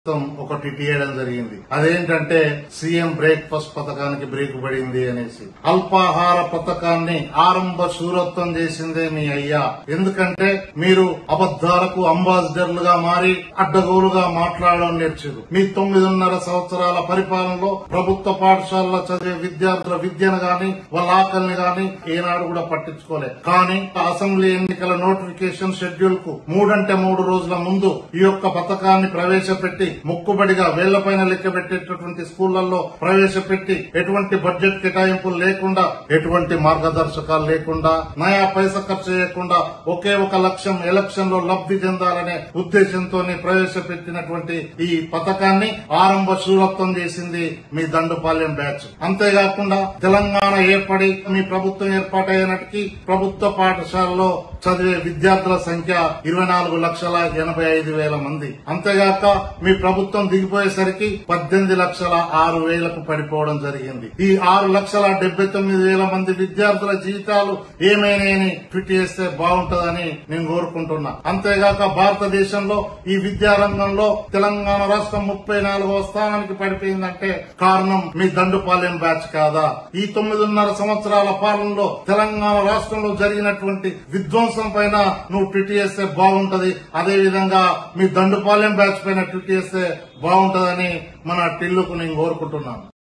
ఒకటి తీయడం జరిగింది. అదేంటంటే సీఎం బ్రేక్ఫాస్ట్ పథకానికి బ్రేక్ పడింది అనేసి. అల్పాహార పథకాన్ని ఆరంభ శూరత్వం చేసిందే మీ అయ్యా. ఎందుకంటే మీరు అబద్దాలకు అంబాసిడర్లుగా మారి అడ్డగోలుగా మాట్లాడడం నేర్చారు. మీ 9.5 సంవత్సరాల పరిపాలనలో ప్రభుత్వ పాఠశాలలో చదివే విద్యార్థుల విద్యను గాని వాళ్ళ ఆకలిని గాని ఏనాడు కూడా పట్టించుకోలేదు. కానీ అసెంబ్లీ ఎన్నికల నోటిఫికేషన్ షెడ్యూల్ కు 3 రోజుల ముందు ఈ యొక్క పథకాన్ని ప్రవేశపెట్టి మొక్కుబడిగా వేళ్లపైన లెక్క పెట్టేటటువంటి స్కూళ్లలో ప్రవేశపెట్టి ఎటువంటి బడ్జెట్ కేటాయింపులు లేకుండా ఎటువంటి మార్గదర్శకాలు లేకుండా నయా పైసా ఖర్చు చేయకుండా ఒకే ఒక లక్ష్యం ఎలక్షన్ లో లబ్ధి చెందాలనే ఉద్దేశంతో ప్రవేశపెట్టినటువంటి ఈ పథకాన్ని ఆరంభ శూరత్వం చేసింది మీ దండుపాలెం బ్యాచ్. అంతేకాకుండా తెలంగాణ ఏర్పడి మీ ప్రభుత్వం ఏర్పాటయ్యేనాటికి ప్రభుత్వ పాఠశాలలో చదివే విద్యార్థుల సంఖ్య 24,85,000 మంది. అంతేగాక మీ ప్రభుత్వం దిగిపోయేసరికి 18,06,000కు పడిపోవడం జరిగింది. ఈ 6,79,000 మంది విద్యార్థుల జీవితాలు ఏమైనాయని ట్వీట్ చేస్తే బాగుంటుందని నేను కోరుకుంటున్నా. అంతేగాక భారతదేశంలో ఈ విద్యారంగంలో తెలంగాణ రాష్ట్రం 34వ స్థానానికి పడిపోయిందంటే కారణం మీ దండుపాలెం బ్యాచ్ కాదా? ఈ 9.5 సంవత్సరాల పాలనలో తెలంగాణ రాష్ట్రంలో జరిగినటువంటి విధ్వంసం పైన నువ్వు ట్వీట్ చేస్తే బాగుంటది. అదేవిధంగా మీ దండుపాలెం బ్యాచ్ పైన ట్వీట్ చేస్తే బాగుంటదని మన టిల్లుకు నేను కోరుకుంటున్నాను.